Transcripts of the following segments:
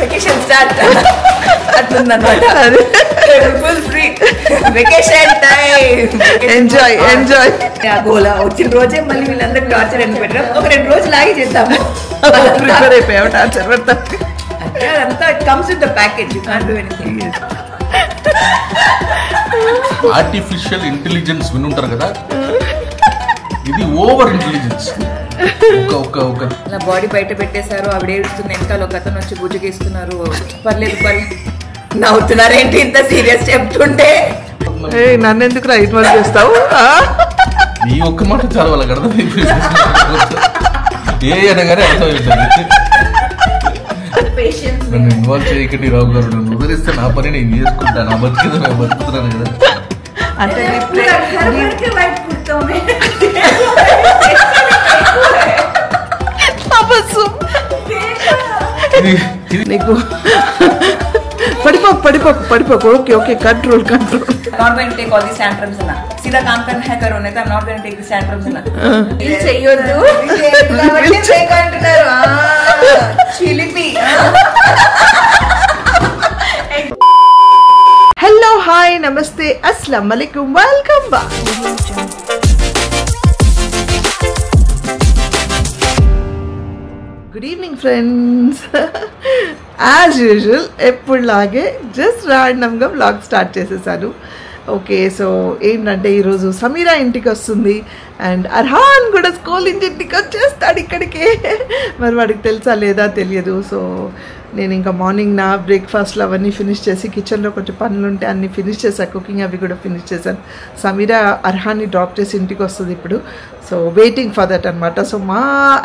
Vacation start అట్లుందన్నమాట. Full free vacation time, enjoy enjoy. గోలా వచ్చిన రోజే మళ్ళీ వీళ్ళందరూ టార్చర్ ఎందుకు పెట్టారు, ఒక 2 రోజులు ఆగి చేద్దాము. ప్రిపేర్ అయిపోయావు టార్చర్ పెడతాం అంటే అదంతా it comes with the package, you can't do anything. Artificial intelligence వినుంటారు కదా, ఇది ఓవర్ ఇంటెలిజెన్స్. ఇలా బాడీ బయట పెట్టేశారు, ఆవిడ ఏడుస్తుంది, వెనకాల ఒక అతను వచ్చి బుజ్జగిస్తున్నారు. పర్లేదు పర్లేదు నవ్వుతున్నారేంటి ఇంత సీరియస్ చెప్తుంటే? నన్ను ఎందుకు రైట్ వర్క్ చేస్తావు? ఈ ఒక్క మాట చాలా వాళ్ళకి అర్థమైపోయింది. ఏ అనగానే అర్థమైపోయింది. నన్ను ఇన్వాల్వ్ చేయకండి రావు గారు, నన్ను వదిలిస్తే నా పని నేను చేసుకుంటాను, నా బతికేదో నేను బతుకుతున్నాను కదా. అంటే నీకు पड़िपोक पड़िपोक पड़िपोक okay okay control control not going to take all these tantrums na सीधा काम करना है करो नहीं तो I'm not going to take these tantrums na ఇది చేయొద్దు కాబట్టి ఫేక్ అంటున్నారు చిలిపి हेलो हाय नमस्ते अस्सलाम वालेकुम welcome back good evening friends as usual ఎప్పుడులాగే జస్ట్ ర్యాండమ్గా బ్లాగ్ స్టార్ట్ చేసేసాను. ఓకే, సో ఏంటంటే ఈరోజు సమీరా ఇంటికి వస్తుంది అండ్ అర్హాన్ కూడా స్కూల్ నుంచి ఇంటికి వచ్చేస్తాడు ఇక్కడికే. మరి వాడికి తెలుసా లేదా తెలియదు. సో నేను ఇంకా మార్నింగ్ నా బ్రేక్ఫాస్ట్లు అవన్నీ ఫినిష్ చేసి కిచెన్లో కొంచెం పనులు ఉంటే అన్నీ ఫినిష్ చేశాను, కుకింగ్ అవి కూడా ఫినిష్ చేశాను. సమీరా అర్హాన్ని డ్రాప్ చేసి ఇంటికి వస్తుంది ఇప్పుడు. సో వెయిటింగ్ ఫర్ దట్ అనమాట. సో మా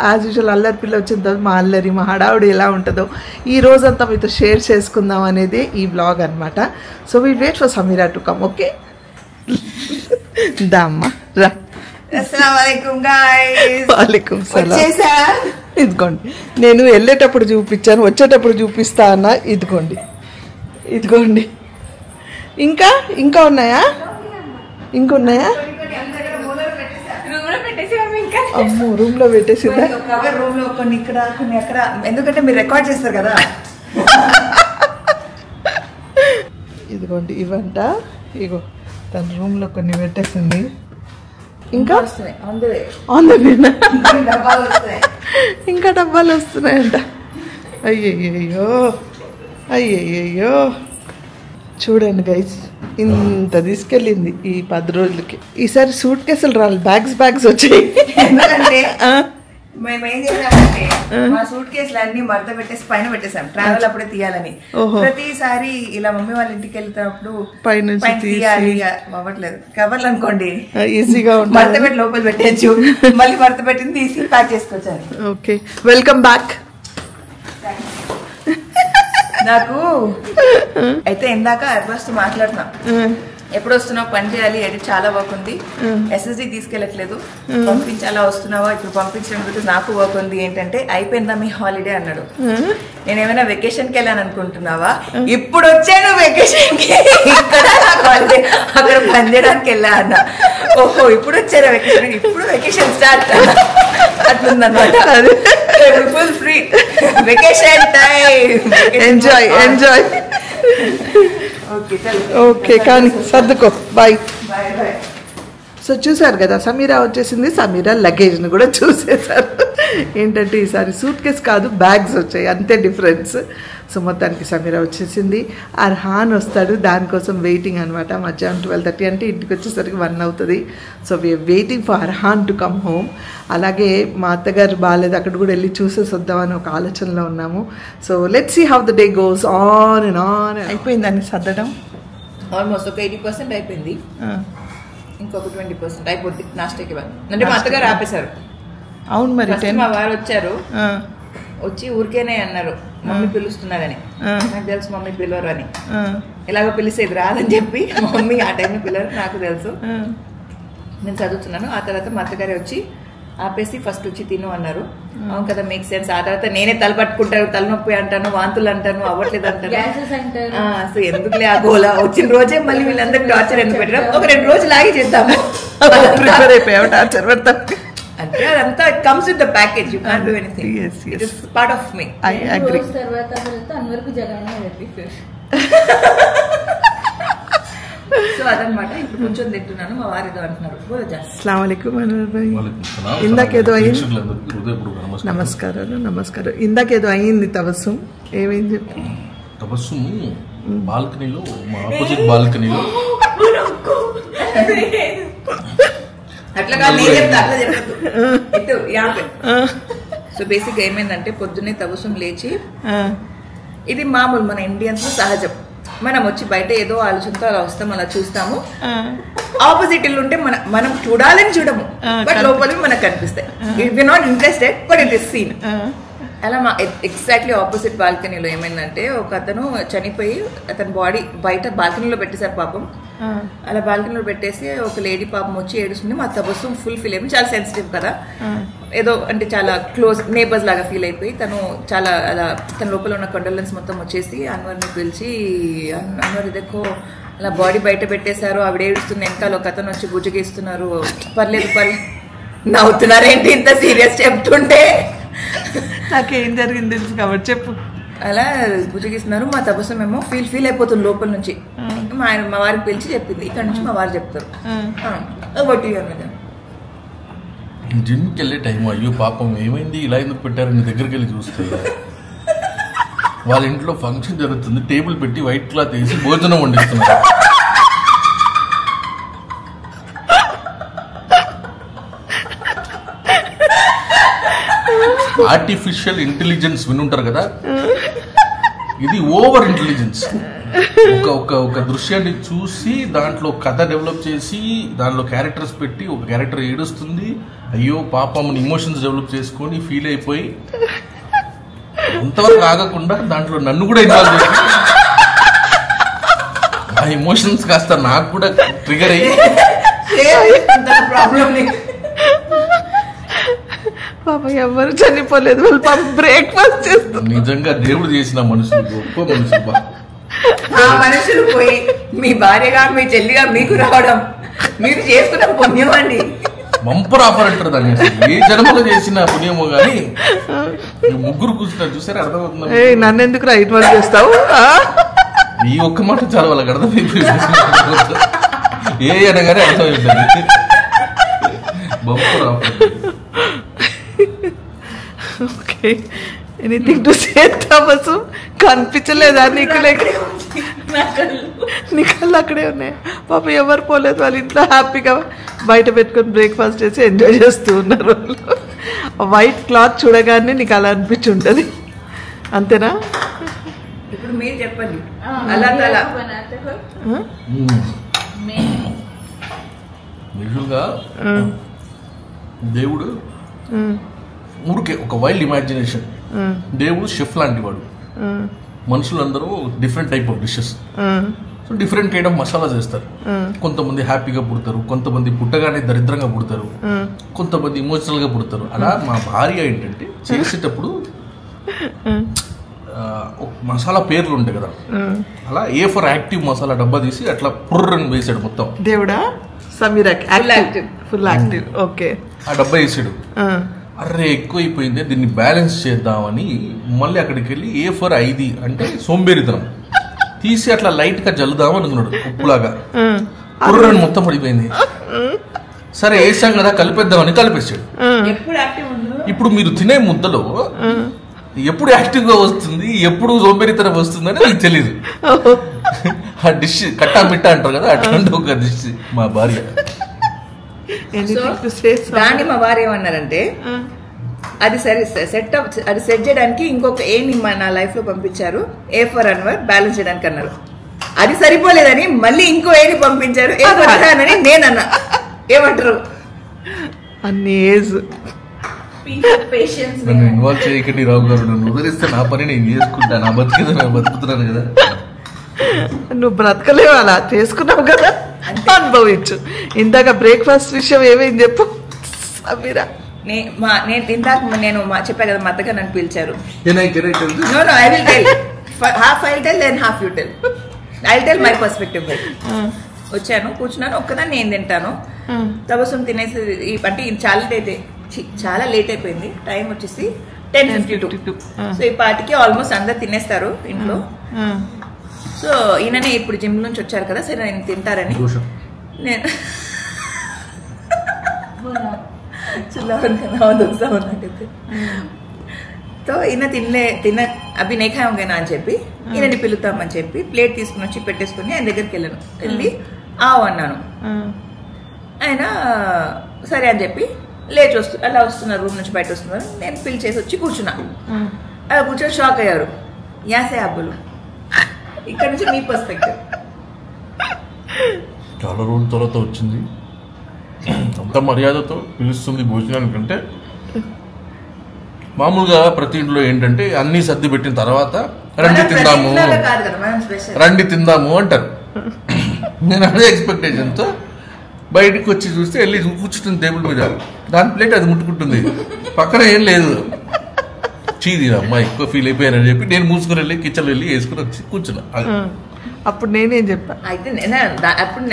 యాజ్ యూజువల్ అల్లరి పిల్ల వచ్చిన తర్వాత మా అల్లరి మా హడావుడి ఎలా ఉంటుందో ఈ రోజంతా మీతో షేర్ చేసుకుందాం అనేది ఈ బ్లాగ్ అనమాట. So we wait for Sameera to come. Okay దామ్మా రా. అస్సలాముఅలైకుం గైస్. వాలేకుం సలాం. వచ్చేసా? ఇదిగోండి, నేను వెళ్ళేటప్పుడు చూపించాను, వచ్చేటప్పుడు చూపిస్తా అన్న. ఇదిగోండి ఇదిగోండి. ఇంకా ఇంకా ఉన్నాయా? ఇంకున్నాయా? అమ్మో, రూమ్ లో పెట్టేసిందా? రూమ్ లో కొన్ని ఇక్కడ కొన్ని అక్కడ, ఎందుకంటే మీరు రికార్డ్ చేస్తారు కదా. ఇదిగోండి ఇవంట. ఇగో తన రూమ్ లో కొన్ని పెట్టేసింది. ఇంకా ఇంకా డబ్బాలు వస్తున్నాయంట. అయ్యయ్యో అయ్యయ్యో చూడండి గైస్, ఇంత తీసుకెళ్ళింది ఈ 10 రోజులకి. ఈసారి సూట్ కేసులు రాలి బ్యాగ్స్ వచ్చాయి. ఎందుకంటే మేము ఏం చేసామంటే మా సూట్ కేసులు అన్ని మడత పెట్టేసి పైన పెట్టేసాం, ట్రావెల్ అప్పుడే తీయాలని. ప్రతిసారి ఇలా మమ్మీ వాళ్ళ ఇంటికి వెళ్తున్నప్పుడు పైన తీయాలి అవ్వట్లేదు. కవర్లు అనుకోండి ఈజీగా మడత పెట్టి లోపల పెట్టచ్చు, మళ్ళీ మడత పెట్టింది తీసి ప్యాక్ చేసుకొచ్చాను. Okay, welcome back. నాకు అయితే ఇందాక అడ్వాన్స్ మాట్లాడుతున్నా, ఎప్పుడు వస్తున్నావు, పని చేయాలి, ఎడిట్ చాలా వర్క్ ఉంది, ఎస్ఎస్డి తీసుకెళ్ళట్లేదు, పంపించాలా, వస్తున్నావా, ఇప్పుడు పంపించడం బికాస్ నాకు వర్క్ ఉంది. ఏంటంటే అయిపోయిందా మీ హాలిడే అన్నాడు. నేనేమైనా వెకేషన్కి వెళ్ళాను అనుకుంటున్నావా? ఇప్పుడు వచ్చాను వెకేషన్ కి, ఇక్కడ నాకు హాలిడే, అక్కడ పని చేయడానికి వెళ్ళా అన్న. ఓహో ఇప్పుడు వచ్చారా వెకేషన్, ఇప్పుడు వెకేషన్ స్టార్ట్ అట్లుందన్నమాట. Full free vacation time, enjoy enjoy. Okay కానీ సర్దుకో, బాయ్. సో చూసారు కదా, సమీరా వచ్చేసింది. సమీరా లగేజ్ని కూడా చూసేసారు. ఏంటంటే ఈసారి సూట్ కేస్ కాదు, బ్యాగ్స్ వచ్చాయి, అంతే డిఫరెన్స్. సో మొత్తానికి సమీరా వచ్చేసింది. అర్హాన్ వస్తాడు, దానికోసం వెయిటింగ్ అనమాట. మధ్యాహ్నం 12:30 అంటే ఇంటికి వచ్చేసరికి 1 అవుతుంది. So we are waiting for Arhaan to come home. అలాగే మా అత్తగారు బాగాలేదు, అక్కడ కూడా వెళ్ళి చూసేసి వద్దామని ఒక ఆలోచనలో ఉన్నాము. So let's see how the day goes on and on. అయిపోయిందని సర్దడం ఆల్మోస్ట్ ఒక 80% అయిపోయింది, ఇంకొక 20% అయిపోద్ది నాస్టాకి. అంటే మా అత్తగారు ఆపేశారు. అవును మరి మా వారు వచ్చారు, వచ్చి ఊరికేనే అన్నారు మమ్మీ పిలుస్తున్నారని. నాకు తెలుసు మమ్మీ పిలవరు అని, ఎలాగో పిలిచేది రాదని చెప్పి మమ్మీ ఆ టైంలో పిలవరు నాకు తెలుసు. నేను చదువుతున్నాను. ఆ తర్వాత మా అత్తగారే వచ్చి ఆపేసి ఫస్ట్ వచ్చి తిను అన్నారు. అవును కదా, మేక్ సెన్స్. ఆ తర్వాత నేనే తల పట్టుకుంటాను, తలనొప్పి అంటాను, వాంతులు అంటాను, అవ్వట్లేదు అంటాను. సో ఎందుకులే ఆ గోలా, వచ్చిన రోజే మళ్ళీ వీళ్ళందరూ టార్చర్ ఎందుకు పెట్టడం, ఒక 2 రోజులు ఆగి చేద్దాము. ప్రిపేర్ అయిపోయావు టార్చర్ పెడతాం అంటే అదంతా it comes with the package, you can't do anything. It is part of me. I agree. తర్వాత అన్వరకు జగానే ఫిష్. సో అదనమాట. ఇప్పుడు కొంచెం తింటున్నాను, మా వారు ఏదో అంటున్నారు. అస్సలాము అలైకుం అన్వర్ భాయ్. ఇందాకేదో అయింది. నమస్కారం. ఇందాకేదో అయింది తబస్సుం. ఏమైంది చెప్పు. తబస్సుం బాల్కనీలో, మా ఆపోజిట్ బాల్కనీలో అట్లా కాదు, నేను చెప్తా, అట్లా చెప్పదు. సో బేసిక్ గా ఏమైందంటే పొద్దున్నే తబస్సుం లేచి, ఇది మామూలు మన ఇండియన్స్ సహజం, మనం వచ్చి బయట ఏదో ఆలోచనతో అలా వస్తాం, అలా చూస్తాము. ఆపోజిట్ ఇల్లు ఉంటే మనం చూడాలని చూడము, బట్ లోపల మనకు కనిపిస్తాయి. We not interested but it is seen. అలా మా ఎగ్జాక్ట్లీ ఆపోజిట్ బాల్కనీలో ఏమైందంటే ఒక అతను చనిపోయి అతని బాడీ బయట బాల్కనీలో పెట్టేశారు పాపం. అలా బాల్కనీలో పెట్టేసి ఒక లేడీ పాపం వచ్చి ఏడుస్తుంది. మా తబస్సుం ఫుల్ ఫీల్ అయిపోయి, చాలా సెన్సిటివ్ కదా, ఏదో అంటే చాలా క్లోజ్ నేబర్స్ లాగా ఫీల్ అయిపోయి తను చాలా అలా తన లోపల ఉన్న కండోలెన్స్ మొత్తం వచ్చేసి అన్వర్ని పిలిచి, అన్వర్ ఇదెక్కో అలా బాడీ బయట పెట్టేశారు, ఆవిడ ఏడుస్తుంది, వెనకాల ఒక అతను వచ్చి బుజ్జగిస్తున్నారు. పర్లేదు నవ్వుతున్నారేంటి ఇంత సీరియస్ చెప్తుంటే, నాకేం జరిగింది తెలుసు కాబట్టి చెప్పు. అలా బుజ్జగిస్తున్నారు. మా తబస్సుం ఏమో ఫీల్ అయిపోతుంది లోపల నుంచి. మా వారికి పిలిచి చెప్పింది, ఇక్కడ నుంచి మా వారు చెప్తారు. జిమ్కి వెళ్ళే టైం, అయ్యో పాపం ఏమైంది ఇలా ఎందుకు పెట్టారని దగ్గరికి వెళ్ళి చూస్తే వాళ్ళ ఇంట్లో ఫంక్షన్ జరుగుతుంది, టేబుల్ పెట్టి వైట్ క్లాత్ వేసి భోజనం వండిస్తున్నారు. ఆర్టిఫిషియల్ ఇంటెలిజెన్స్ వినుంటారు కదా, ఇది ఓవర్ ఇంటెలిజెన్స్. ఒక దృశ్యాన్ని చూసి దాంట్లో కథ డెవలప్ చేసి దాంట్లో క్యారెక్టర్స్ పెట్టి, ఒక క్యారెక్టర్ ఏడుస్తుంది, అయ్యో పాపం ఇమోషన్స్ డెవలప్ చేసుకొని ఫీల్ అయిపోయి అంతవరకు ఆగకుండా దాంట్లో నన్ను కూడా ఇన్వాల్వ్ చేసి ఆ ఎమోషన్స్ కాస్త నాకు కూడా ట్రిగర్ అయ్యి పాప ఎవరు చనిపోలేదు, వాళ్ళు పాప బ్రేక్ఫాస్ట్ చేస్తారు. నిజంగా దేవుడు చేసిన మనుషులు, గొప్ప మనుషులు. ఆ మనుషులు పోయి మీ భార్యగా మీ చెల్లిగా మీకు రావడం మీరు చేసుకున్న పుణ్యం అండి. బంపర్ ఆఫర్ అంటారు దాన్ని. ఏ జన్మలో చేసిన పుణ్యమో గానీ ముగ్గురు కూర్చున్నారు చూసారా, అర్థమవుతుంది. నన్ను ఎందుకు రైట్ వర్క్ చేస్తావు? ఈ ఒక్క మాట చాలా వాళ్ళకి అర్థమైపోయింది. ఏ అనగానే అర్థమైపోయింది. Bumper offer. Okay, anything to say Tabassum? కనిపించలేదా నీకు? నీ కళ్ళు అక్కడే ఉన్నాయి. పాప ఎవరు పోలేదు, వాళ్ళ ఇంట్లో హ్యాపీగా బయట పెట్టుకొని బ్రేక్ఫాస్ట్ చేసి ఎంజాయ్ చేస్తూ ఉన్నారు వాళ్ళు. వైట్ క్లాత్ చూడగానే నీకు అలా అనిపించి ఉంటుంది, అంతేనా? ఇప్పుడు మీరు చెప్పండి. అలా అలా యూజువల్గా దేవుడు ఊరికే ఒక వైల్డ్ ఇమాజినేషన్. దేవుడు షెఫ్ లాంటి వాడు. మనుషులందరూ different type of dishes, so different kind of masala చేస్తారు. కొంతమంది హ్యాపీగా పుడతారు, కొంతమంది పుట్టగానే దరిద్రంగా పుడతారు, కొంతమంది ఇమోషనల్ గా పుడతారు. అలా మా భార్య ఏంటంటే చేసేటప్పుడు మసాలా పేర్లు ఉంటాయి కదా, అలా ఏ ఫర్ యాక్టివ్ మసాలా డబ్బా తీసి అట్లా పుర్రని వేసాడు మొత్తం. దేవుడా? Sameera full active. ఓకే, ఆ డబ్బా వేసాడు. అర్రే ఎక్కువైపోయింది, దీన్ని బ్యాలెన్స్ చేద్దామని మళ్ళీ అక్కడికి వెళ్ళి ఏ ఫర్ 5 అంటే సోంబేరితనం తీసి అట్లా లైట్ గా జల్లుదాం అనుకున్నాడు, ఉప్పులాగా. పుర్రని మొత్తం పడిపోయింది. సరే వేసాం కదా కలిపేద్దామని కలిపేసాడు. ఇప్పుడు మీరు తినే ముద్దలో ఎప్పుడు యాక్టివ్ గా వస్తుంది, ఎప్పుడు సోంబేరితనం వస్తుందని మీకు తెలీదు. ఆ డిష్ కట్టా మిట్టా అంటారు కదా, అట్లాంటి ఒక డిష్ మా భార్య. దాన్ని మా వారు ఏమన్నారంటే, అది సరే సెట్ అది సెట్ చేయడానికి ఇంకొక ఏని నా లైఫ్ లో పంపించారు, ఏ ఫర్ అన్వర్ బ్యాలెన్స్ చేయడానికి అన్నారు. అది సరిపోలేదని మళ్ళీ ఇంకో ఏని పంపించారు, ఏ ఫర్ అన్వర్ అని నేనన్నా. ఏమంటారు? అన్ని ఏజ్ నన్ను ఇన్వాల్వ్ చేయకండి రావు గారు, నన్ను వదిలిస్తే నా పని నేను చేసుకుంటాను, నా బతికేదో నేను బతుకుతున్నాను కదా. నువ్వు బ్రతకలేవు, అలా చేసుకున్నావు కదా, అనుభవించు. ఇందాక బ్రేక్ఫాస్ట్ విషయం ఏమైంది చెప్పు సమీరా. నేను ఇందాక నేను చెప్పా కదా, మా అత్తగా నన్ను పిలిచారు. My perspective. వచ్చాను, కూర్చున్నాను, ఒక్కదాన్ని నేను తింటాను. తబస్సుం తినేసి అంటే చాలా అయితే చాలా లేట్ అయిపోయింది. టైం వచ్చేసి 10:52. సో ఈ పాటికి ఆల్మోస్ట్ అందరు తినేస్తారు ఇంట్లో. సో ఈయననే ఇప్పుడు జిమ్ నుంచి వచ్చారు కదా, సరే నేను తింటారని నేను तो ఈయన తిన్న అవి నే ఖాయంగా అని చెప్పి ఈయనని పిలుతామని చెప్పి ప్లేట్ తీసుకుని వచ్చి పెట్టేసుకుని ఆయన దగ్గరికి వెళ్ళాను. వెళ్ళి ఆవు అన్నాను. ఆయన సరే అని చెప్పి లేచి అలా వస్తున్నారు, రూమ్ నుంచి బయట వస్తున్నారు. నేను పిలిచేసి వచ్చి కూర్చున్నా. అలా కూర్చొని షాక్ అయ్యారు. యాసే అబ్బులు. ఇక్కడ నుంచి మీ పర్స్పెక్టివ్. చాలా రోజుల తర్వాత వచ్చింది, అంత మర్యాదతో పిలుస్తుంది భోజనానికంటే. మామూలుగా ప్రతి ఇంట్లో ఏంటంటే అన్ని సర్ది పెట్టిన తర్వాత రండి తిందాము అంటారు. నేను అదే ఎక్స్పెక్టేషన్తో బయటకు వచ్చి చూస్తే వెళ్ళి కూర్చుంటుంది టేబుల్ మీద, దాని ప్లేట్ అది ముట్టుకుంటుంది, పక్కన ఏం లేదు. చీది అమ్మా ఎక్కువ ఫీల్ అయిపోయానని చెప్పి నేను మూసుకుని వెళ్ళి కిచెన్లో వెళ్ళి వేసుకుని వచ్చి కూర్చున్నా. అప్పుడు నేనేం చెప్పా, అయితే అప్పుడు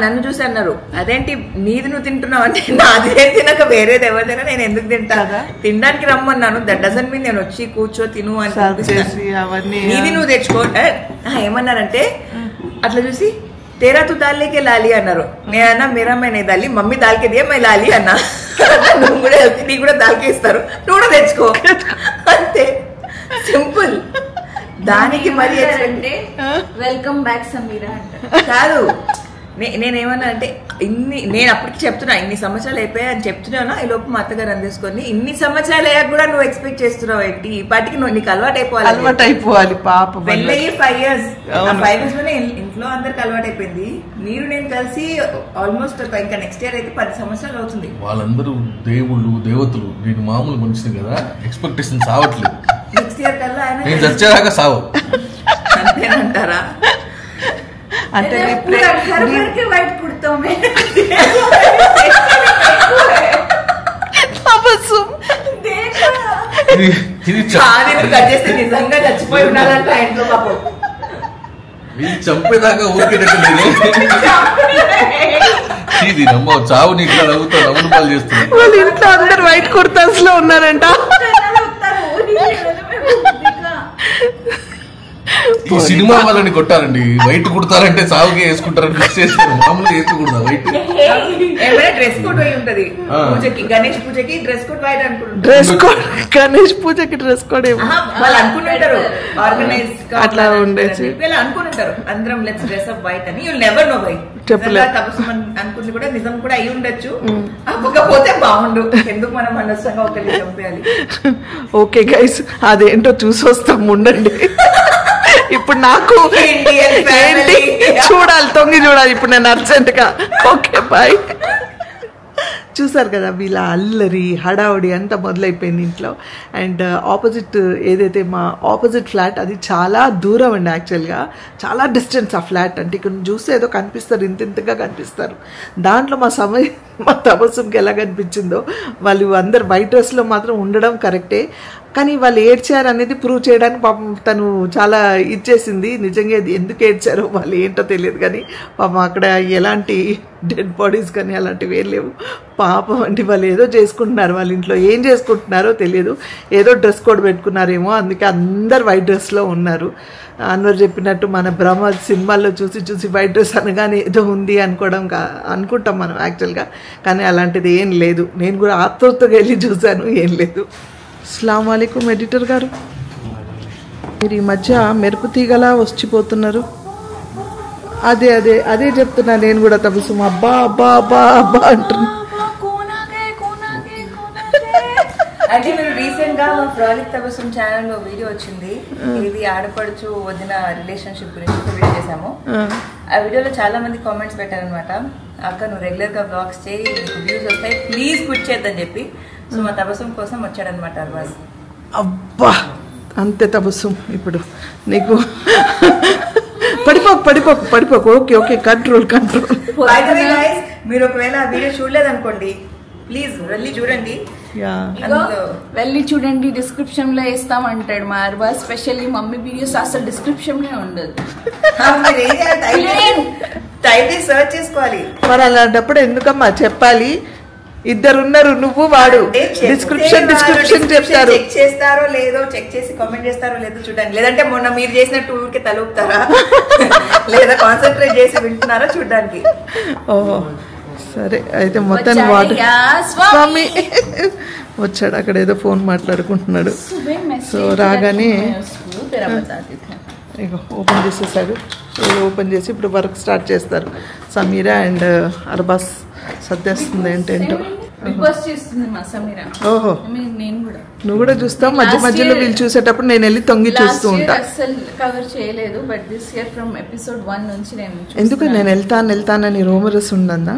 నన్ను చూసి అన్నారు, అదేంటి నీది నువ్వు తింటున్నావు అంటే, నాది తినక వేరేది ఎవరిదైనా నేను ఎందుకు తింటా, తినడానికి రమ్మన్నాను. దట్ డజంట్ మీన్ నేను వచ్చి కూర్చో తిను అని నీది నువ్వు తెచ్చుకో. ఏమన్నారంటే అట్లా చూసి तेरा तू दाल लेके लाली అన్నారు. నేనన్నా మేరా మే నే దాలి, మమ్మీ దాల్కే దియా మే లాలి అన్నా. నువ్వు కూడా నీ కూడా దాల్కే ఇస్తారు, నువ్వు కూడా తెచ్చుకో అంతే, సింపుల్. దానికి మరి అంటే వెల్కమ్ బ్యాక్ సమీరా అంట కాదు. నేనేమన్నా అంటే నేను అప్పటికి చెప్తున్నా ఇన్ని సంవత్సరాలు అయిపోయాయి అని చెప్తున్నావునా, ఈ లోపు మా అత్తగారు అందేసుకొని ఇన్ని సంవత్సరాలు అయ్యాక కూడా నువ్వు ఎక్స్పెక్ట్ చేస్తున్నావు ఏంటి, ఈ పాటికి నువ్వు నీకు అలవాటు అయిపోవాలి. పాప పెళ్ళయ్యి 5 years, 5 years లోనే ఇంట్లో అందరికి అలవాటు అయిపోయింది. మీరు నేను కలిసి ఆల్మోస్ట్ ఇంకా నెక్స్ట్ ఇయర్ అయితే 10 సంవత్సరాలు అవుతుంది. వాళ్ళందరూ దేవుళ్ళు దేవతలు, నేను మామూలు మనిషిని కదా, ఎక్స్పెక్టేషన్ సావట్లేదు. నెక్స్ట్ ఇయర్ కల్లా నేను చచ్చేదాకా సావు అంతేనంటారా? అంటే వైట్ కుడతాం నిజంగా చచ్చిపోయి ఉండాలంట ఇంట్లో పాపం. చంపేదాకా ఊరికేటట్టు ఇది నమ్మ చావు నీకు నవ్వుతా నవ్వులు పాలు చేస్తున్నారు. వాళ్ళ ఇంట్లో అందరు వైట్ కుర్తాస్ లో ఉన్నారంట. ఈ సినిమా వాళ్ళని కొట్టారండి, వైట్ కుడతారంటే సాగుకే వేసుకుంటారని ఫిక్స్ చేస్తారు. మామూలుగా వేసుకుంటా వైట్. డ్రెస్ కోడ్ అయి ఉంటది పూజకి, గణేష్ పూజకి డ్రెస్ కోడ్ వైట్ అనుకుంటారు. డ్రెస్ కోడ్ గణేష్ పూజకి డ్రెస్ కోడ్ వాళ్ళు అనుకుంటారు ఆర్గనైజ్ అట్లా ఉండేసి అనుకుంటారు అందరం లెట్స్ డ్రెస్ అప్ వైట్ అని. యుల్ నెవర్ నో వైట్ అనుకుంది కూడా నిజం కూడా అయి ఉండొచ్చు, అవ్వకపోతే బాగుండు. ఎందుకు మనం అనవసరంగా ఒకరిని చంపేయాలి. ఓకే గైస్, అదేంటో చూసొస్తాం, ఉండండి. ఇప్పుడు నాకు చూడాలి, తొంగి చూడాలి ఇప్పుడు నేను అర్జెంట్ గా. Okay bye. చూసారు కదా వీళ్ళ అల్లరి హడావుడి అంతా మొదలైపోయింది ఇంట్లో. అండ్ ఆపోజిట్ ఏదైతే మా ఆపోజిట్ ఫ్లాట్ అది చాలా దూరం అండి, యాక్చువల్గా చాలా డిస్టెన్స్ ఆ ఫ్లాట్. అంటే ఇక్కడ చూస్తే ఏదో కనిపిస్తారు, ఇంతగా కనిపిస్తారు. దాంట్లో మా తబస్సుకి ఎలా కనిపించిందో, వాళ్ళు అందరు వైట్ డ్రెస్లో మాత్రం ఉండడం కరెక్టే, కానీ వాళ్ళు ఏడ్చారు అనేది ప్రూవ్ చేయడానికి పాపం తను చాలా ఇచ్చేసింది. నిజంగా ఎందుకు ఏడ్చారో వాళ్ళు ఏంటో తెలియదు, కానీ పాపం అక్కడ ఎలాంటి డెడ్ బాడీస్ కానీ అలాంటివి ఏం లేవు. పాపం అంటే వాళ్ళు ఏదో చేసుకుంటున్నారు, వాళ్ళ ఇంట్లో ఏం చేసుకుంటున్నారో తెలియదు. ఏదో డ్రెస్ కోడ్ పెట్టుకున్నారేమో, అందుకే అందరు వైట్ డ్రెస్లో ఉన్నారు. అన్వర్ చెప్పినట్టు మన బ్రహ్మ సినిమాల్లో చూసి వైట్ డ్రెస్ అనగానే ఏదో ఉంది అనుకుంటాం మనం యాక్చువల్గా, కానీ అలాంటిది ఏం లేదు. నేను కూడా ఆతృతగా వెళ్ళి చూశాను, ఏం లేదు. అస్సలాము అలైకుం ఎడిటర్ గారు, మీరు ఈ మధ్య మెరుపు తీగలా వచ్చిపోతున్నారు. అదే చెప్తున్నా నేను కూడా. తబస్సుమ్ అబ్బా అబ్బా అబ్బా అబ్బా అంటున్నా. అంటే మీరు రీసెంట్ గా మా ప్రాజెక్ట్ తబస్సుమ్ ఛానల్ లో వీడియో వచ్చింది, ఇది ఆడపడుచు వదిన రిలేషన్షిప్ గురించి వీడియో చేసాము. ఆ వీడియోలో చాలా మంది కామెంట్స్ పెట్టారనమాట, అక్క నువ్వు రెగ్యులర్ గా బ్లాగ్స్ చేయి, నీకు వ్యూస్ వస్తాయి, ప్లీజ్ పుట్ చేద్దని చెప్పి. సో మా తబస్సుమ్ కోసం వచ్చాడనమాట అర్బాజ్. అబ్బా అంతే తబస్సుమ్, ఇప్పుడు నీకు పడిపోకు. Okay control. మీరు ఒకవేళ ఆ వీడియో చూడలేదనుకోండి, ప్లీజ్ వెళ్ళి చూడండి. వెళ్ళి చూడండి, డిస్క్రిప్షన్ లో వేస్తామంటాడు మా అర్బాజ్. స్పెషల్లీ మమ్మీ వీడియోస్ అసలు డిస్క్రిప్షన్ లో ఉండదు, సర్చ్ చేసుకోవాలి. మరి అలాంటప్పుడు ఎందుకమ్మా చెప్పాలి, ఇద్దరున్నారు, నువ్వు వాడు. డిస్క్రిప్షన్ చెప్తారు. చెక్ చేస్తారో లేదో, చెక్ చేసి కామెంట్ చేస్తారో లేదో చూడండి. లేదంటే మొన్న మీరు చేసిన టూర్కి తలుపుతారా లేదా కాన్సన్ట్రేట్ చేసి వింటున్నారా చూడడానికి. ఓహో సరే అయితే మొత్తం వాడు స్వామి వచ్చాడు. అక్కడ ఏదో ఫోన్ మాట్లాడుకుంటున్నాడు. సో రాగానే ఇగో ఓపెన్ చేసేసాడు. ఓపెన్ చేసి ఇప్పుడు వర్క్ స్టార్ట్ చేస్తారు. సమీరా అండ్ అర్బాస్ సర్దేస్తుంది ఏంటేంటో. ఓహో నువ్వు కూడా చూస్తావు. మధ్య మధ్యలో వీళ్ళు చూసేటప్పుడు నేను వెళ్ళి తొంగి చూస్తూ ఉంటా. కవర్ చేయలేదు but this year from episode 1 నుంచి నేను ఎందుకు నేను వెళ్తానని రూమరస్ ఉందన్నా.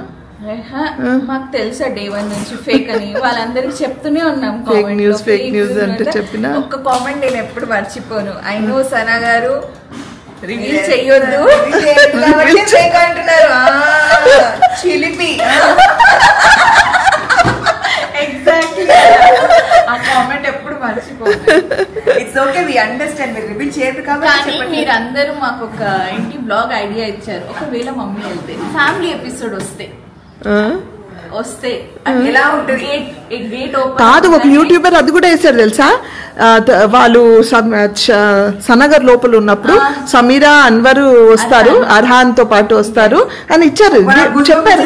మాకు తెలుసా డే 1 నుంచి ఫేక్ అని వాళ్ళందరికి చెప్తూనే ఉన్నాం. ఫేక్ న్యూస్ అంటే చెప్పిన ఒక్క కామెంట్ నేను ఎప్పుడు మర్చిపోను. ఐ నో సనా గారు రివీల్ చెయ్యొద్దు ఫేక్ అంటున్నారు. చిలిపి ఎగ్జాక్ట్లీ ఆ కామెంట్ ఎప్పుడు మర్చిపోను. It's okay we understand. మీరు రివీల్ చేయరు కాబట్టి మీరు అందరూ మాకు ఒక ఇంటి బ్లాగ్ ఐడియా ఇచ్చారు. ఒకవేళ మమ్మీ వెళ్తే ఫ్యామిలీ ఎపిసోడ్ వస్తే ఎలా ఉంటుంది గేట్ ఓపెన్ కాదు. ఒక యూట్యూబర్ అది కూడా వేసారు తెలుసా. వాళ్ళు సనగర్ లోపల ఉన్నప్పుడు సమీరా అన్వర్ వస్తారు, అర్హాన్ తో పాటు వస్తారు అని ఇచ్చారు, చెప్పారు.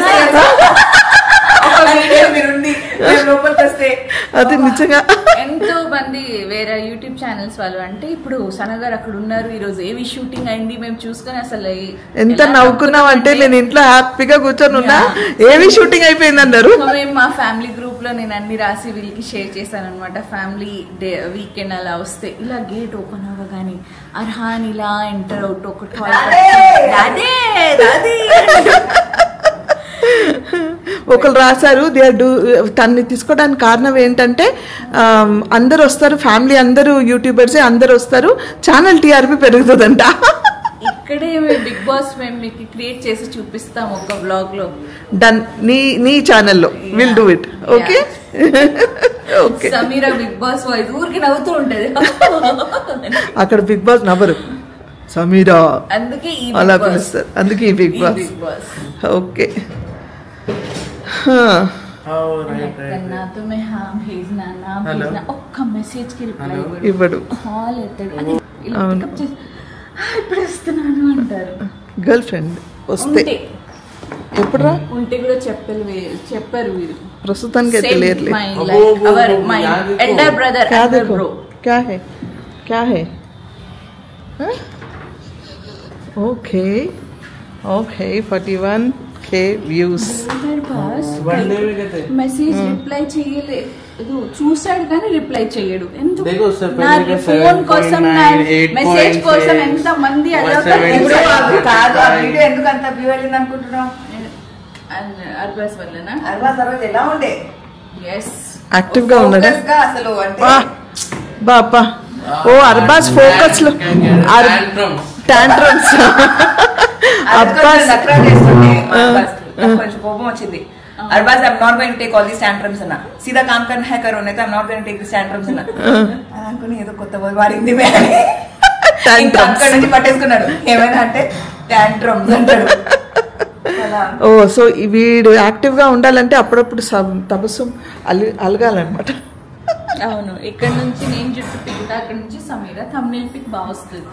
అది నిజంగా ఎంతో మంది వేరే యూట్యూబ్ ఛానల్స్ వాళ్ళు అంటే ఇప్పుడు సనగర్ అక్కడ ఉన్నారు, ఈ రోజు ఏవి షూటింగ్ అయింది మేము చూసుకొని అసలు ఎంత నవ్వుకున్నాం అంటే నేను ఇంట్లో హ్యాపీగా కూర్చొని ఉన్నా, ఏవి షూటింగ్ అయిపోయింది అన్నారు. మేము మా ఫ్యామిలీ గ్రూప్ లో నేను అన్ని రాసి వీళ్ళకి షేర్ చేశాను అనమాట. ఫ్యామిలీ డే వీకెండ్ అలా వస్తే ఇలా గేట్ ఓపెన్ అవ్వగానే అర్హాన్ ఇలా ఎంటర్ అవుట్ ఒక ఒకరు రాశారు తన్ని తీసుకోవడానికి కారణం ఏంటంటే అందరు వస్తారు, ఫ్యామిలీ అందరూ యూట్యూబర్సే అందరు వస్తారు, ఛానల్ టీఆర్పీ పెరుగుతుందంట. ఇక్కడే బిగ్ బాస్ మేము మీకు క్రియేట్ చేసి చూపిస్తాం ఒక వ్లాగ్ లో. డన్. నీ ఛానల్లో will do it. Okay okay. Sameera Bigg Boss voice ఊరికి నవ్వుతూ ఉంటది. అక్కడ బిగ్ బాస్ నవ్వరు, సమీరా అందుకే అలా పిలుస్తారు, అందుకే ఈ బిగ్ బాస్. ఓకే ఒక్క మెసేజ్ కి రిప్లై ఇవ్వడు, కాల్ ఎత్తాడు, ఇప్పుడు వస్తున్నాను అంటారు. గర్ల్ ఫ్రెండ్ వస్తే ఎప్పుడురా ఉంటే కూడా చెప్పారు వీరు. ప్రస్తుతానికి అయితే లేరు. ఎల్డర్ బ్రదర్ क्या है okay okay 41K views. Message reply చేయలేదు, చూసాడు కానీ రిప్లై చేయడు. ఎందుకు ఫోన్ కోసం మెసేజ్ కోసం ఎంత మంది ఎందుకు అంత వ్యూ వెళ్ళింది అనుకుంటున్నాం. అర్బాస్ వల్లనా? అర్బాస్ తర్వాత ఎలా ఉండే యాక్టివ్ గా ఉన్నాడా అసలు బాపా. ఓ అర్బాస్ ఫోకస్ లో టాంట్రమ్స్. అర్బాస్ కొంచెం కోపం వచ్చింది. Arbaaz I am not going to take all this tantrums అన్న सीधा काम करना है करो नहीं तो I am not going to take this tantrums అన్న అనుకుని ఏదో కొత్త వర్డ్ వాడింది మే టैंट्रम्स అక్కడ నుంచి పట్టేసుకున్నాడు. ఏమైనా అంటే టैंट्रम्स అంటాడు. ఓ సో వీడు యాక్టివ్ గా ఉండాలంటే అప్పుడప్పుడు తపస్సు అలగాలన్నమాట. అవును, ఇక్కడ నుంచి నేను జుట్టు పీకుతా, అక్కడ నుంచి సమీరా థంబ్నెయిల్ పిక్ బాగా వస్తుంది.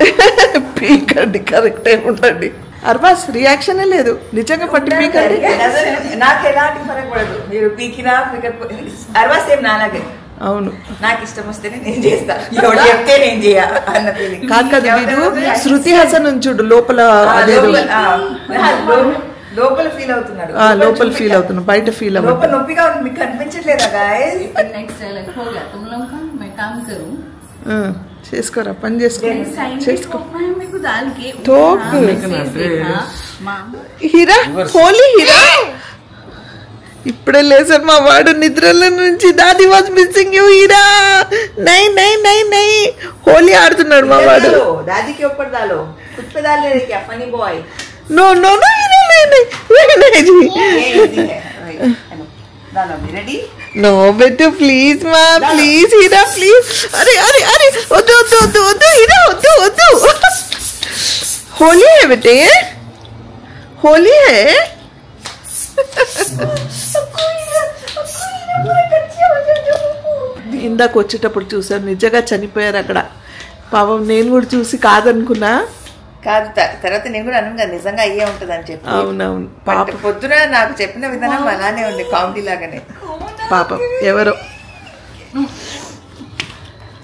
పీకండి, కరెక్టే ఉండండి. అర్బాస్ రియాక్షన్ లేదు, నిజంగా పట్టి పీకండి. నాకు ఎలాంటి ఫరక్ పడదు, మీరు పీకినా అర్బాస్ ఏం నాలాగే. అవును, నాకు ఇష్టం వస్తేనే నేను చేస్తా, ఎవరు చెప్తే నేను చేయ అన్న ఫీలింగ్. కాదు కదా వీడు శృతి హాసన్ ఉంచుడు లోపల లోపల ఫీల్ అవుతున్నాడు, లోపల ఫీల్ అవుతున్నాడు, బయట ఫీల్ అవుతున్నాడు. లోపల నొప్పిగా ఉంది, మీకు కనిపించట్లేదా గాయ్స్? నెక్స్ట్ డైలాగ్ हो गया तुम लोग का मैं काम करूं. చేసుకోరా, పని చేసుకో. హీరా హోలీ హీరా ఇప్పుడే లేసారు మా వాడు నిద్రల నుంచి. దాది వాజ్ మిస్సింగ్ యూ హీరా. నై నై నై నై హోలీ ఆడుతున్నాడు మా వాడు. దాదీకి ऊपर डालो, खुद पे डाल रहे क्या funny boy? No no no नहीं जी. रेडी? नो बेटू प्लीज माँ, प्लीज हीरा प्लीज. अरे अरे अरे वद्दू वद्दू वद्दू वद्दू हीरा वद्दू वद्दू. होली है बेटे, होली है. ఇందాక వచ్చేటప్పుడు చూసాను, నిజంగా చనిపోయారు అక్కడ. పాపం నేను కూడా చూసి కాదనుకున్నా. కాదు, తర్వాత నేను కూడా అన్నాను కదా నిజంగా అయ్యే ఉంటది అని చెప్పి. అవునవును, పొద్దున నాకు చెప్పిన విధానం అలానే ఉంది, కామెడీ లాగానే. పాపం ఎవరో.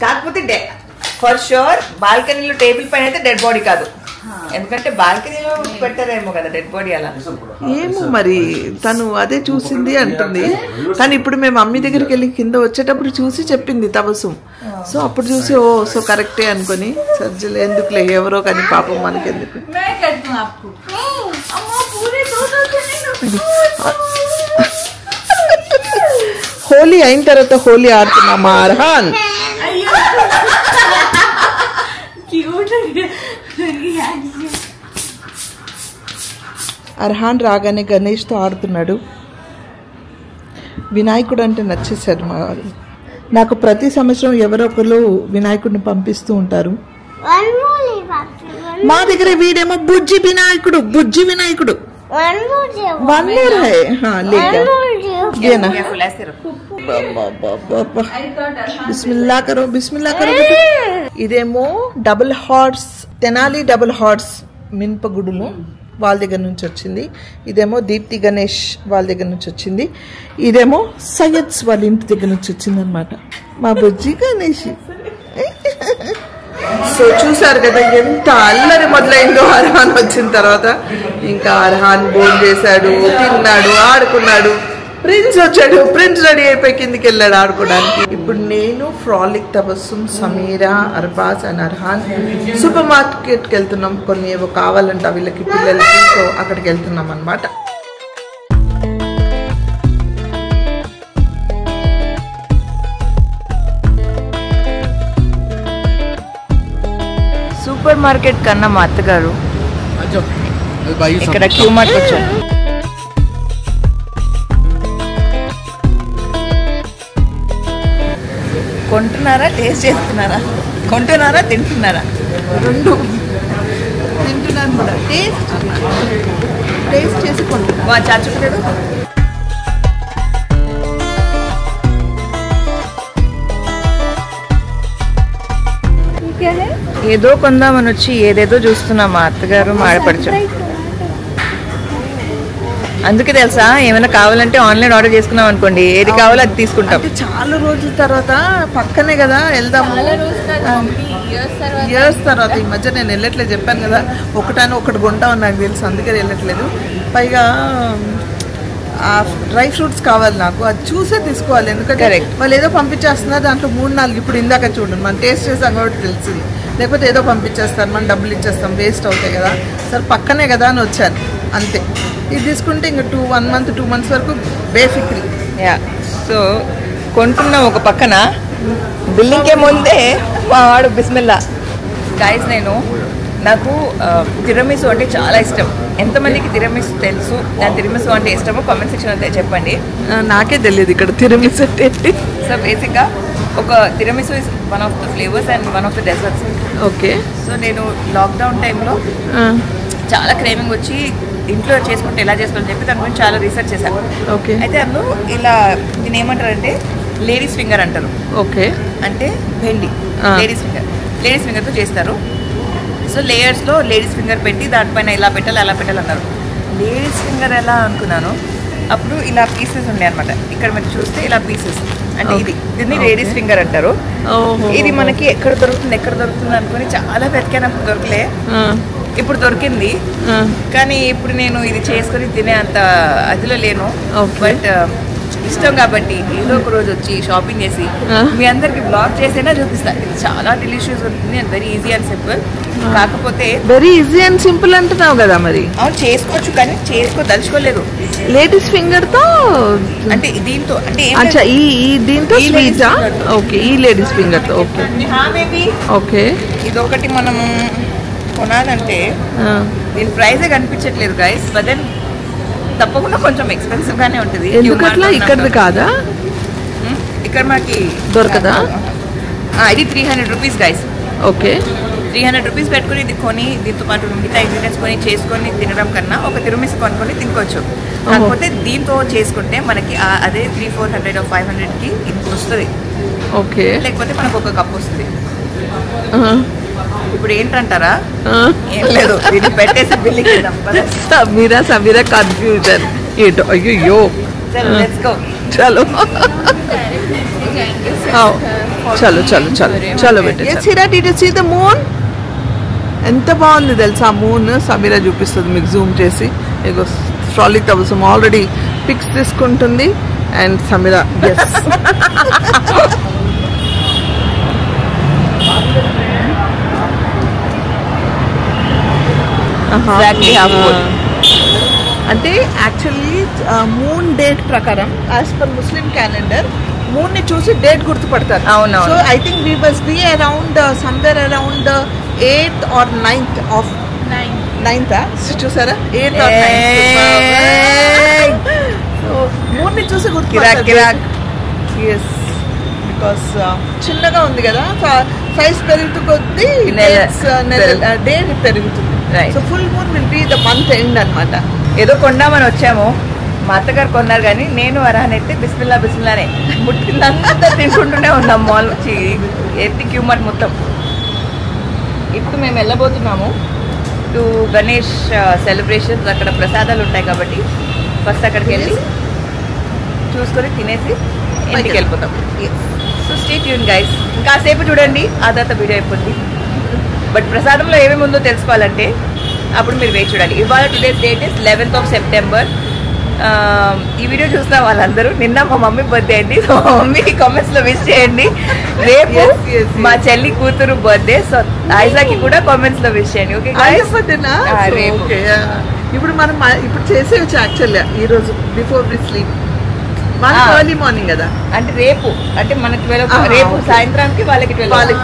కాకపోతే ఫర్ షూర్ బాల్కనీలో టేబుల్ పైన అయితే డెడ్ బాడీ కాదు, ఎందుకంటే బాల్కనీలో పెట్టారేమో కదా డెడ్ బాడీ అలా. ఏమో మరి తను అదే చూసింది అంటుంది. కానీ ఇప్పుడు మేము మమ్మీ దగ్గరికి వెళ్ళి కింద వచ్చేటప్పుడు చూసి చెప్పింది తబస్సుం. సో అప్పుడు చూసి ఓ సో కరెక్టే అనుకొని సర్జలు ఎందుకులే ఎవరో కానీ పాపం మనకెందుకు. హోలీ అయిన తర్వాత హోలీ ఆడుతున్నామా అర్హాన్? అర్హాన్ రాగానే గణేష్తో ఆడుతున్నాడు. వినాయకుడు అంటే నచ్చేసాడు మా వాళ్ళు. నాకు ప్రతి సంవత్సరం ఎవరో ఒకరు వినాయకుడిని పంపిస్తూ ఉంటారు. మా దగ్గర వీడేమో బుజ్జి వినాయకుడు, బుజ్జి వినాయకుడు. వన్ మోర్ హై బిస్మిల్లా కరో, బిస్మిల్లా కరో. ఇదేమో double horse, Tenali double horse మినపగుడులు వాళ్ళ దగ్గర నుంచి వచ్చింది. ఇదేమో దీప్తి గణేష్ వాళ్ళ దగ్గర నుంచి వచ్చింది. ఇదేమో సయ్యద్స్ వాళ్ళ ఇంటి దగ్గర నుంచి వచ్చింది అనమాట, మా బుజ్జి గణేష్. సో చూసారు కదా ఎంత అల్లరి మొదలైందో అర్హాన్ వచ్చిన తర్వాత. ఇంకా అర్హాన్ భోజనం చేశాడు, తిన్నాడు, ఆడుకున్నాడు. ప్రిన్స్ వచ్చాడు, ప్రిన్స్ రెడీ అయిపోయి కిందికి వెళ్ళాడు ఆడుకోవడానికి. ఇప్పుడు నేను, frolic, Tabassum, Sameera, Arbaaz and Arhan super మార్కెట్కి వెళ్తున్నాం. కొన్ని ఏవో కావాలంట వీళ్ళకి పిల్లలకి, సో అక్కడికి వెళ్తున్నాం అనమాట. సూపర్ మార్కెట్ కన్నా మా అత్తగారు ఇక్కడ క్యూ మార్ట్ వచ్చారు. కొంటున్నారా, టేస్ట్ చేస్తున్నారా? కొంటున్నారా, తింటున్నారా? రెండు తింటున్నాను కూడా, టేస్ట్ చేసి కొంటున్నాను. చాచుకున్నాడు. ఏదో కొందామని వచ్చి ఏదేదో చూస్తున్నాం మా అత్తగారు ఆడపడుచు. అందుకే తెలుసా, ఏమైనా కావాలంటే ఆన్లైన్ ఆర్డర్ చేసుకున్నాం అనుకోండి, ఏది కావాలో అది తీసుకుంటాం. చాలా రోజుల తర్వాత పక్కనే కదా వెళ్దాము, ఇయర్స్ తర్వాత. ఈ మధ్య నేను వెళ్ళట్లేదు, చెప్పాను కదా ఒకటాను ఒకటి కొంటామని నాకు తెలుసు, అందుకే వెళ్ళట్లేదు. పైగా ఆ డ్రై ఫ్రూట్స్ కావాలి నాకు, అది చూసే తీసుకోవాలి. ఎందుకంటే వాళ్ళు ఏదో పంపించేస్తున్నారు, దాంట్లో 3-4 ఇప్పుడు ఇందాక చూడండి మనం టేస్ట్ చేసాం కాబట్టి తెలిసింది. లేకపోతే ఏదో పంపించేస్తారు, మనం డబ్బులు ఇచ్చేస్తాం, వేస్ట్ అవుతాయి కదా. సరే పక్కనే కదా అని వచ్చాను అంతే. ఇది తీసుకుంటే ఇంకా 1 month 2 months వరకు బేఫిక్రీ. సో కొంటున్నాం ఒక పక్కన, బిల్లింగ్కే ముందే మా వాడు బిస్మిల్లా. గైస్ నాకు తిరమిసు అంటే చాలా ఇష్టం. ఎంతమందికి తిరమిసు తెలుసు, దాని తిరమిసు అంటే ఇష్టమో కామెంట్ సెక్షన్ అంతే చెప్పండి. నాకే తెలియదు ఇక్కడ తిరమిసు అంటే. సో బేసిక్గా ఒక tiramisu is one of the flavours and one of the desserts. Okay. So నేను లాక్డౌన్ టైంలో చాలా క్రేవింగ్ వచ్చి ఇంట్లో చేసుకుంటే ఎలా చేసుకోవాలని చెప్పి దాని గురించి చాలా రీసెర్చ్ చేశాను. ఓకే. అయితే అందులో ఇలా దీన్ని ఏమంటారంటే లేడీస్ ఫింగర్ అంటారు. ఓకే. అంటే భెండి, లేడీస్ ఫింగర్తో చేస్తారు. సో లేయర్స్లో లేడీస్ ఫింగర్ పెట్టి దానిపైన ఇలా పెట్టాలి అలా పెట్టాలి అన్నారు. లేడీస్ ఫింగర్ ఎలా అనుకున్నాను, అప్పుడు ఇలా పీసెస్ ఉన్నాయి అనమాట. ఇక్కడ మీరు చూస్తే ఇలా పీసెస్ అంటే దీన్ని లేడీస్ ఫింగర్ అంటారు. ఇది మనకి ఎక్కడ దొరుకుతుంది అనుకుని చాలా వెతికాను, దొరకలే. ఇప్పుడు దొరికింది, కానీ ఇప్పుడు నేను ఇది చేసుకొని తినే అంత అదిలో లేను. బట్ ఇష్టం కాబట్టి ఏదో ఒక రోజు వచ్చి షాపింగ్ చేసి మీ అందరికి బ్లాగ్ చేసేనా చూపిస్తాను. ఇది చాలా డెలిషియస్ ఉంటుంది and very easy and simple. కాకపోతే వెరీ ఈజీ అండ్ సింపుల్ అంటున్నావు కదా, మరి అవును చేసుకోవచ్చు, కానీ దలుచుకోలేదు. లేడీస్ ఫింగర్ తో అంటే దీంతో అంటే దీంతో స్వీటా? ఓకే, ఈ లేడీస్ ఫింగర్ తో. Okay maybe. ఓకే. ఇదొకటి మనం కొనాలంటే దీని ప్రైజే కనిపించట్లేదు గైస్, బట్ దెన్ తప్పకుండా కొంచెం ఎక్స్పెన్సివ్ గానే ఉంటుంది. ఎందుకట్లా? ఇక్కడది కాదా? ఇక్కడ మనకి దొరకదా? ఇది 300 రూపీస్ గైస్. ఓకే. 300 రూపీస్ పెట్టుకుని ఇది కొని దీంతో పాటు మిగతా ఇంగ్రీడియంట్స్ కొని చేసుకొని తినడం కన్నా ఒక తిరుమిస్ కొనుక్కొని తినుకోవచ్చు. కాకపోతే దీంతో చేసుకుంటే మనకి అదే 300-400 500కి ఇది వస్తుంది. ఓకే, లేకపోతే మనకు ఒక కప్ వస్తుంది. ఇప్పుడు ఏంటంటారా? ఏం లేదు, ఇది పెట్టేసి బిల్లింగ్ చేద్దాం. సమీరా కన్ఫ్యూజన్ ఏంటో. అయ్యో లెట్స్ గో. చలో చలో చలో చలో చలో బెటర్. మూన్ ఎంత బాగుంది తెలుసా? మూన్ సమీరా చూపిస్తుంది మీకు జూమ్ చేసి. ఇగో ట్రాలీ తబసం ఆల్రెడీ పిక్స్ తీసుకుంటుంది. అండ్ సమీరా అంటే యాక్చువల్లీ మూన్ డేట్ ప్రకారం యాజ్ పర్ ముస్లిం క్యాలెండర్ మూన్ ని చూసి డేట్ గుర్తుపడతారు. అవును. So I think we must be around somewhere around 8th or 9th of 9th. చూసారా? 8th or 9th. So moon ని చూసి గుర్తుపడతారు. ఎస్, బికాస్ చిన్నగా ఉంది కదా, సైజ్ పెరుగుతూ కొద్దీ డేట్ పెరుగుతుంది. So full moon will be the month end అన్నమాట. ఏదో కొండామని వచ్చాము, మా అత్తగారు కొన్నారు కానీ నేను అర్హాన్ అయితే బిస్మిల్లానే ముట్టిందంతా తింటుంటూనే ఉన్నాం. మాల్ వచ్చి ఎత్తి క్యూమార్ట్ మొత్తం. ఇప్పుడు మేము వెళ్ళబోతున్నాము టు గణేష్ సెలబ్రేషన్స్. అక్కడ ప్రసాదాలు ఉంటాయి కాబట్టి ఫస్ట్ అక్కడికి వెళ్ళి చూసుకొని తినేసి ఇంటికి వెళ్ళిపోతాం. సో స్టే ట్యూన్ గైస్, ఇంకాసేపు చూడండి, ఆ తర్వాత వీడియో అయిపోతుంది. బట్ ప్రసాదంలో ఏమేమి ఉందో తెలుసుకోవాలంటే అప్పుడు మీరు వేచి చూడాలి. ఇవాళ today's date is 11th of September. ఈ వీడియో చూసిన వాళ్ళందరూ నిన్న మా మమ్మీ బర్త్డే అండి. సో మా మమ్మీకి కామెంట్స్ లో విష్ చేయండి. రేపు మా చెల్లి కూతురు బర్త్డే. సో ఐజాకి కూడా కామెంట్స్ లో విష్ చేయండి. ఓకే రేపు. ఇప్పుడు మనం ఇప్పుడు చేసేవచ్చు యాక్చువల్లీ ఈ రోజు before we sleep. Early morning కదా, అంటే రేపు అంటే మనకి 12 రేపు సాయంత్రానికి వాళ్ళకి 12.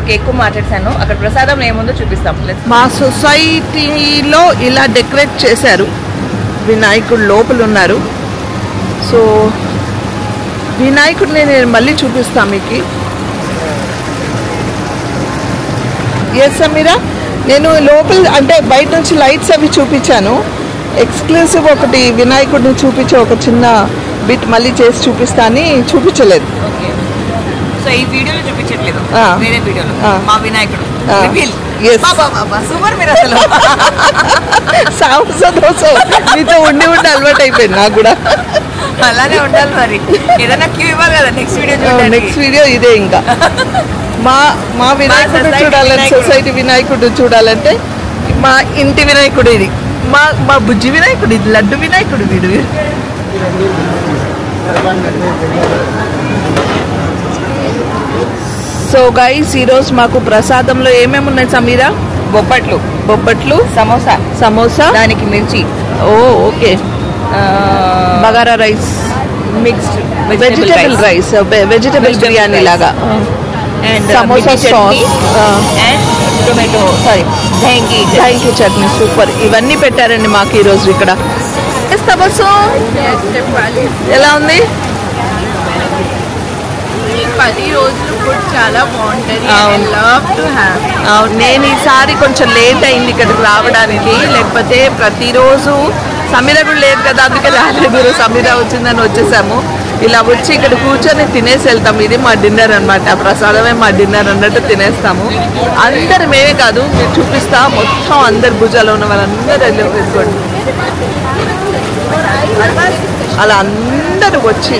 ఓకే, ఎక్కువ మాట్లాడతాను. అక్కడ ప్రసాదం ఏముందో చూపిస్తాం. మా సొసైటీలో ఇలా డెకరేట్ చేశారు. వినాయకుడు లోపల ఉన్నారు. సో వినాయకుడిని నేను మళ్ళీ చూపిస్తాను మీకు. ఎస్ సమీరా, నేను లోపల అంటే బయట నుంచి లైట్స్ అవి చూపించాను. ఎక్స్క్లూసివ్ ఒకటి వినాయకుడిని చూపించే ఒక చిన్న బిట్ మళ్ళీ చేసి చూపిస్తా అని చూపించలేదు. సో ఈ వీడియోలో చూపించట్లేదు, వేరే వీడియోలో మా వినాయకుడు సూపర్. మీరు అసలు మీతో ఉండి అలవాటు అయిపోయింది నాకు కూడా. అలానే ఉండాలి మరి, ఏదైనా క్యూ ఇవ్వాలి కదా నెక్స్ట్ వీడియో ఇదే. ఇంకా మా వినాయకుడు చూడాలంటే, సొసైటీ వినాయకుడు చూడాలంటే మా ఇంటి వినాయకుడు ఇది, మా బుజ్జి వినాయకుడు ఇది, లడ్డు వినాయకుడు వీడు. సో గైస్, ఈరోజు మాకు ప్రసాదంలో ఏమేమి ఉన్నాయి సమీరా? బొబ్బట్లు, సమోసా, దానికి మిర్చి. Oh okay. Bagara rice, mixed vegetable rice, vegetable biryani లాగా. And samosa sauce and tomato thank you chutney. Super. ఇవన్నీ పెట్టారండి మాకు ఈరోజు ఇక్కడ. ఎలా ఉంది? 10 రోజులు ఫుడ్ చాలా బాగుంటుంది. నేను ఈసారి కొంచెం లేట్ అయింది ఇక్కడికి రావడానికి, లేకపోతే ప్రతిరోజు సమీరా కూడా లేదు కదా అందుకే రాలేదు. సమీరా వచ్చిందని వచ్చేసాము. ఇలా వచ్చి ఇక్కడ కూర్చొని తినేసి వెళ్తాం. ఇది మా డిన్నర్ అనమాట. ప్రసాదమే మా డిన్నర్ అన్నట్టు తినేస్తాము. అందరు మేమే కాదు, మీరు చూపిస్తా మొత్తం అందరు భుజాలు ఉన్న వాళ్ళందరూ వేసుకోండి. అలా అందరూ వచ్చి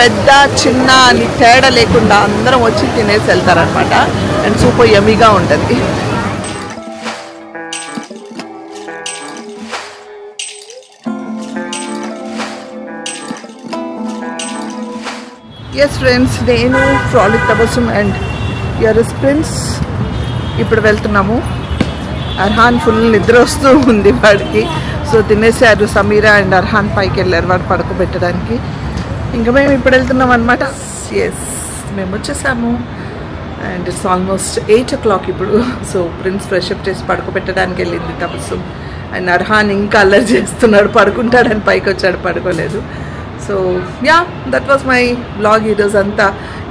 పెద్ద చిన్న అని తేడా లేకుండా అందరం వచ్చి తినేసి వెళ్తారనమాట. అండ్ సూపర్ యమ్మీగా ఉంటుంది. ఎస్ ఫ్రెండ్స్, నేను ఫ్రాలిక్ తబస్సుం అండ్ యరస్ ప్రిన్స్ ఇప్పుడు వెళ్తున్నాము. అర్హాన్ ఫుల్ నిద్ర వస్తూ ఉంది వాడికి. సో తినేసారు. సమీరా అండ్ అర్హాన్ పైకి వెళ్ళారు వాడు పడుకోబెట్టడానికి. ఇంకా మేము ఇప్పుడు వెళ్తున్నాం అనమాట. ఎస్, మేము వచ్చేసాము. అండ్ ఇట్స్ ఆల్మోస్ట్ 8 o'clock ఇప్పుడు. సో ప్రిన్స్ ఫ్రెషప్ చేసి పడుకోబెట్టడానికి వెళ్ళింది తబస్సుం. అండ్ అర్హాన్ ఇంకా అల్లరి చేస్తున్నాడు, పడుకుంటాడని పైకి వచ్చాడు, పడుకోలేదు. So yeah that was my blog ఈరోజు అంతా.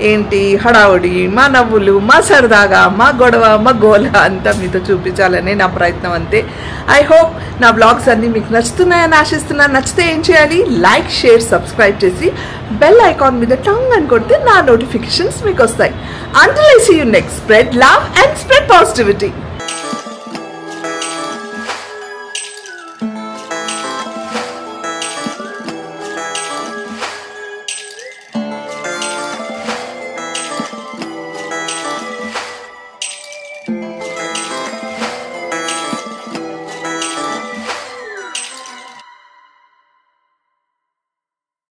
ఏంటి హడావుడి, మా నవ్వులు, మా సరదాగా, మా గొడవ, మా గోల అంతా మీతో చూపించాలనే నా ప్రయత్నం అంతే. ఐ హోప్ నా బ్లాగ్స్ అన్నీ మీకు నచ్చుతున్నాయని ఆశిస్తున్నాను. నచ్చితే ఏం చేయాలి? లైక్, షేర్, సబ్స్క్రైబ్ చేసి బెల్ ఐకాన్ మీద టంగ్ అని కొడితే నా నోటిఫికేషన్స్ మీకు వస్తాయి. Until I see you next, spread love and spread positivity.